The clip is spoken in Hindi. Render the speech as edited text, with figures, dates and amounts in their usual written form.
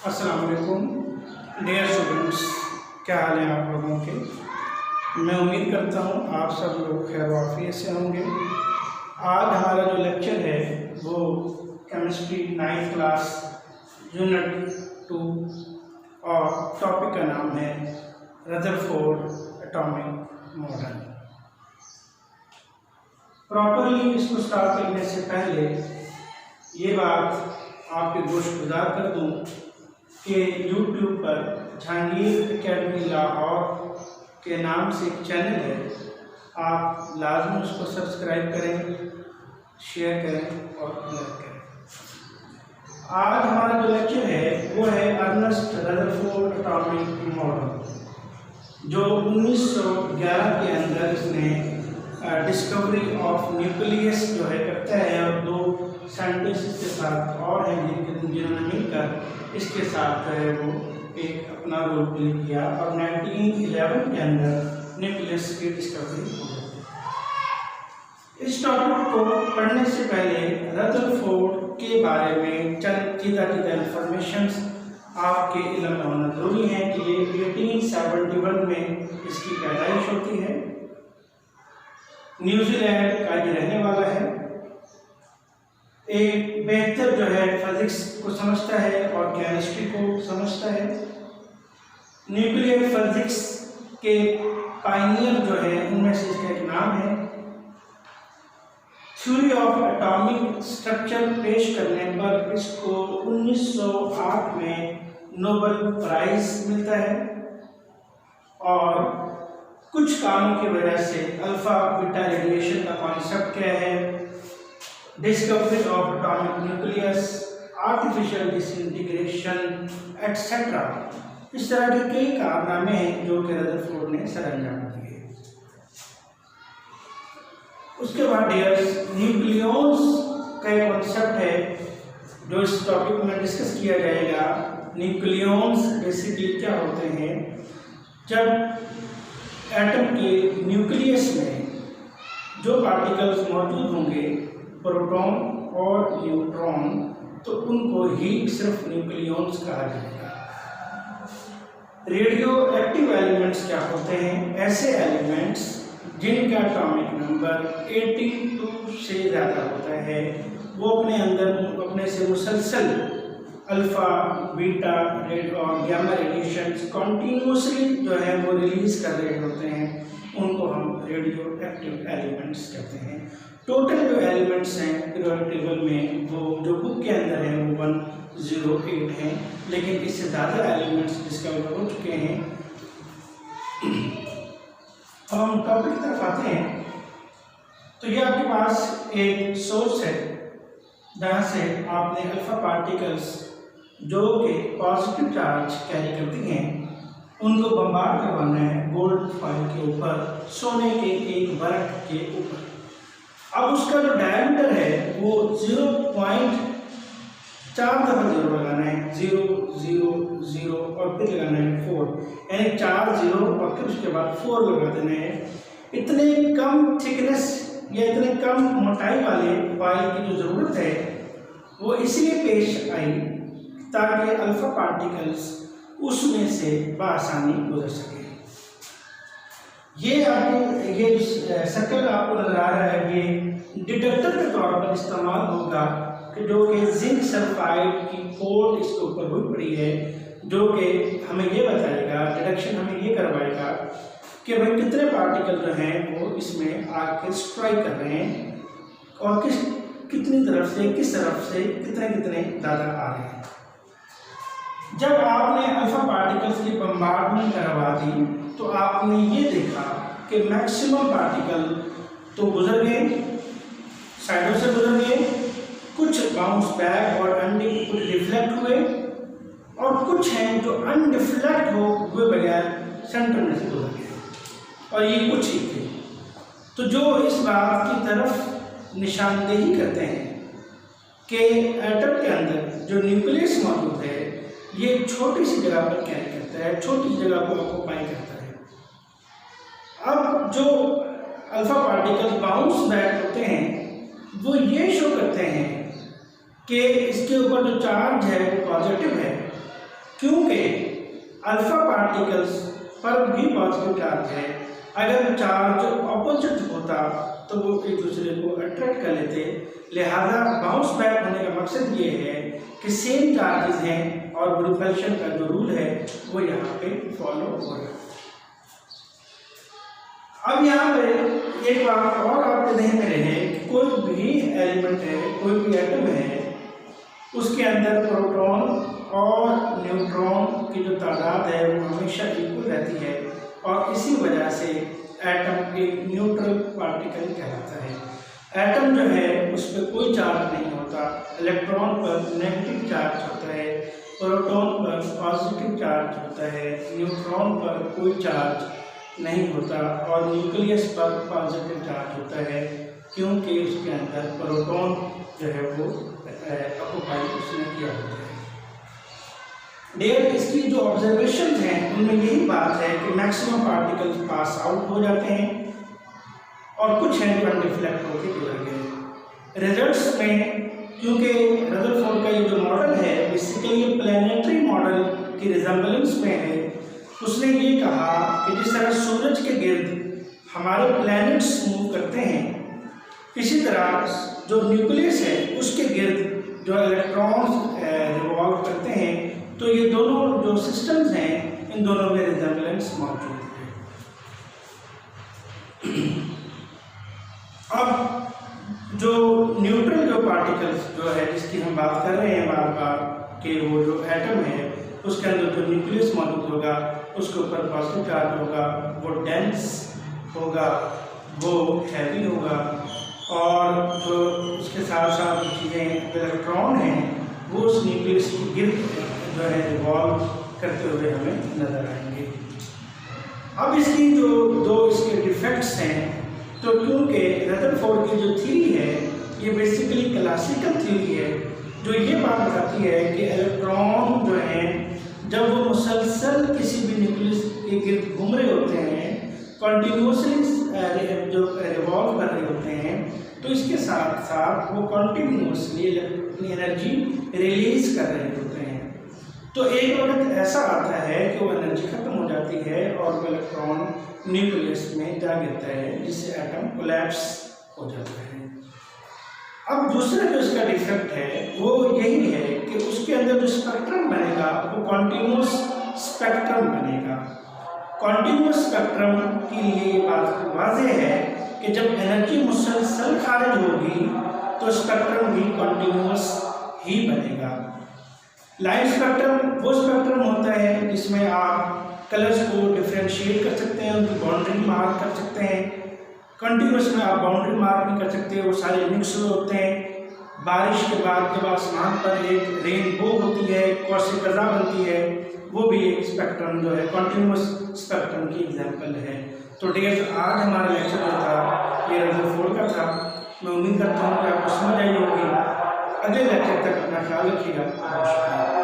अस्सलाम वालेकुम डियर स्टूडेंट्स, क्या हाल है आप लोगों के। मैं उम्मीद करता हूँ आप सब लोग खैर वाफियत से होंगे। आज हमारा जो लेक्चर है वो केमिस्ट्री 9th क्लास यूनिट 2 और टॉपिक का नाम है रदरफोर्ड एटॉमिक मॉडल। प्रॉपरली इसको स्टार्ट करने से पहले ये बात आपके गोशगुजार कर दूँ कि YouTube पर जहांगीर एकेडमी लाहौर के नाम से एक चैनल है, आप लाजमी उसको सब्सक्राइब करें, शेयर करें और लाइक करें। आज हमारा जो लेक्चर है वो है अर्नेस्ट रदरफोर्ड एटॉमिक मॉडल, जो 1911 के अंदर इसने डिस्कवरी ऑफ न्यूक्लियस जो है करता है और दो साइंटिस्ट के साथ और हैं जिन्होंने मिलकर इसके साथ जो है वो एक अपना रोल प्ले किया और 1911 के अंदर न्यूक्लियस की डिस्कवरी हो गई। इस टॉपिक को पढ़ने से पहले रदरफोर्ड के बारे में चंद सीधा इंफॉर्मेशन आपके इल्म में होना जरूरी है कि ये 1871 में इसकी पैदाइश होती है। न्यूजीलैंड का ये रहने वाला है, एक बेहतर जो है फिजिक्स को समझता है और केमिस्ट्री को समझता है। न्यूक्लियर फिजिक्स के पायनियर जो है उनमें से इसका एक नाम है। थ्योरी ऑफ एटॉमिक स्ट्रक्चर पेश करने पर इसको 1908 में नोबेल प्राइज मिलता है और कुछ कामों की वजह से अल्फा बीटा रेडिएशन का कॉन्सेप्ट क्या है, discovery of atomic nucleus, artificial disintegration etcetera, इस तरह के कई कारनामे हैं जो कि रदरफोर्ड ने सरअंजाम दिए। उसके बाद डियर्स, न्यूक्लियॉन्स का एक कॉन्सेप्ट है जो इस टॉपिक में डिस्कस किया जाएगा। न्यूक्लियॉन्स बेसिकली क्या होते हैं? जब एटम के न्यूक्लियस में जो पार्टिकल्स मौजूद होंगे, प्रोटॉन और न्यूट्रॉन, तो उनको ही सिर्फ न्यूक्लियॉन्स कहा जाएगा। रेडियो एक्टिव एलिमेंट्स क्या होते हैं? ऐसे एलिमेंट्स जिनका एटॉमिक नंबर 82 से ज़्यादा होता है, वो अपने अंदर अपने से मुसलसल अल्फा बीटा रेड और गैमा रेडिएशंस कॉन्टीन्यूसली जो है वो रिलीज कर रहे होते हैं, उनको हम रेडियो एक्टिव एलिमेंट्स कहते हैं। टोटल जो एलिमेंट्स हैं पीरियोडिक टेबल में वो जो बुक के अंदर है वो 108 हैं, लेकिन इससे ज़्यादा एलिमेंट्स डिस्कवर हो चुके हैं। अब हम टॉपिक की तरफ आते हैं। तो ये आपके पास एक सोर्स है जहाँ से आपने अल्फा पार्टिकल्स जो कि पॉजिटिव चार्ज कैरी करती हैं उनको बम्बार्ड करवाना है गोल्ड फॉइल के ऊपर, सोने के एक वर्क के ऊपर। अब उसका जो डायमीटर है वो 0.4 दफा 0 लगाना है, 0 0 0 और फिर लगाना है 4, यानी 4 0 और फिर उसके बाद 4 लगा देना है। इतने कम थिकनेस या इतने कम मोटाई वाले फॉइल की जो ज़रूरत है वो इसलिए पेश आई ताकि अल्फा पार्टिकल्स उसमें से बआसानी गुजर सके। ये आपको ये सर्कल आपको नजर आ रहा है, ये डिटेक्टर के तौर पर इस्तेमाल होगा कि जो कि जिंक सल्फाइड की पोर्ट इसके ऊपर हुई पड़ी है, जो कि हमें ये बताएगा, डिटेक्शन हमें ये करवाएगा कि भाई कितने पार्टिकल जो हैं वो इसमें आके स्ट्राइक कर रहे हैं और कितनी तरफ से किस तरफ से कितने ज़्यादा आ रहे हैं। जब आपने अल्फा पार्टिकल्स की बम्बार्डमेंट करवा दी तो आपने ये देखा कि मैक्सिमम पार्टिकल तो गुजर गए, साइडों से गुजर गए, कुछ बाउंस बैक और कुछ डिफ्लेक्ट हुए और कुछ हैं जो अनडिफ्लेक्ट हुए बगैर सेंटर में से गुजर गए और ये कुछ ही थे। तो जो इस बात की तरफ निशानदेही करते हैं कि एटम के अंदर जो न्यूक्लियस मौजूद है ये छोटी सी जगह पर कैरी करता है, छोटी सी जगह को ऑक्यूपाई करता है। अब जो अल्फा पार्टिकल्स बाउंस बैक होते हैं वो ये शो करते हैं कि इसके ऊपर जो चार्ज है वो पॉजिटिव है क्योंकि अल्फा पार्टिकल्स पर भी पॉजिटिव चार्ज है। अगर चार्ज ऑपोजिट होता तो वो एक दूसरे को अट्रैक्ट कर लेते, लिहाजा बाउंस बैक होने का मकसद ये है कि सेम चार्जेस हैं और रिपल्शन का जो रूल है वो यहाँ पे फॉलो हो रहा है। अब यहाँ पे एक बात और आपके ध्यान में रहे कि कोई भी एलिमेंट है, कोई भी एटम है, उसके अंदर प्रोटॉन और न्यूट्रॉन की जो तादाद है वो हमेशा इक्वल रहती है और इसी वजह से एटम एक न्यूट्रल पार्टिकल कहलाता है। एटम जो है उस पर कोई चार्ज नहीं होता, इलेक्ट्रॉन पर नेगेटिव चार्ज होता है, प्रोटॉन पर पॉजिटिव चार्ज होता है, न्यूट्रॉन पर कोई चार्ज नहीं होता और न्यूक्लियस पर पॉजिटिव चार्ज होता है क्योंकि उसके अंदर प्रोटॉन जो है वो ऑक्युपाई उसने किया होता है। डेयर, इसकी जो ऑब्जर्वेशन हैं उनमें यही बात है कि मैक्सिमम पार्टिकल्स पास आउट हो जाते हैं और कुछ हैं जो अनरिफ्लेक्ट होकर गुजर गए। रिजल्ट्स में क्योंकि रदरफोर्ड का ये जो मॉडल है बेसिकली प्लैनेटरी मॉडल की रिजेंबलेंस में है, उसने ये कहा कि जिस तरह सूरज के गिर्द हमारे प्लैनेट्स मूव करते हैं, इसी तरह जो न्यूक्लियस है उसके गिर्द जो इलेक्ट्रॉन्स रिवॉल्व करते हैं, तो ये दोनों जो सिस्टम्स हैं इन दोनों में रिजेंबलेंस मौजूद है। अब जो न्यूट्रल जो पार्टिकल्स जो है जिसकी हम बात कर रहे हैं बार बार कि वो जो एटम है उसके अंदर जो न्यूक्लियस मौजूद होगा उसके ऊपर पॉजिटिव चार्ज होगा, वो डेंस होगा, वो हैवी होगा और जो उसके साथ साथ जो चीज़ें इलेक्ट्रॉन हैं वो उस न्यूक्लियस की गिर्द जो है रिवॉल्व करते हुए हमें नजर आएंगे। अब इसकी जो दो इसके डिफेक्ट्स हैं, तो क्योंकि रदरफोर्ड की जो थ्योरी है ये बेसिकली क्लासिकल थ्योरी है जो ये बात बताती है कि इलेक्ट्रॉन जो हैं जब वो मुसलसल किसी भी न्यूक्लियस के गिर्द घूम रहे होते हैं, कंटिन्यूसली जो रिवॉल्व कर रहे होते हैं, तो इसके साथ साथ वो कंटिन्यूसली अपनी एनर्जी रिलीज कर रहे होते हैं। तो एक वक्त ऐसा आता है कि वो एनर्जी खत्म हो जाती है और वो इलेक्ट्रॉन न्यूक्लियस में जा गिरता है जिससे एटम कोलैप्स हो जाता है। अब दूसरा जो इसका डिफेक्ट है वो यही है कि उसके अंदर जो स्पेक्ट्रम बनेगा वो कॉन्टिन्यूस स्पेक्ट्रम बनेगा। कॉन्टिन्यूस स्पेक्ट्रम के लिए ये बात वाज़ेह है कि जब एनर्जी मुसलसल खारिज होगी तो स्पेक्ट्रम भी कॉन्टिन्यूस ही बनेगा। लाइट स्पेक्ट्रम वो स्पेक्ट्रम होता है जिसमें आप कलर्स को डिफ्रेंशिएट कर सकते हैं, उनकी बाउंड्री मार्क कर सकते हैं। कंटिन्यूस में आप बाउंड्री मार्क नहीं कर सकते, वो सारे मिक्स हुए होते हैं। बारिश के बाद जब आसमान पर एक रेनबो होती है, कौशिकज़ा बनती है, वो भी एक स्पेक्ट्रम जो है कॉन्टिन्यूस स्पेक्ट्रम की एग्जाम्पल है। तो डियर, आज हमारा लेक्चर जो था ये रदरफोर्ड का था। मैं उम्मीद करता हूँ कि आपको समझ आई होगी। अगले लेक्चर तक अपना ख्याल रखिएगा। नमस्कार।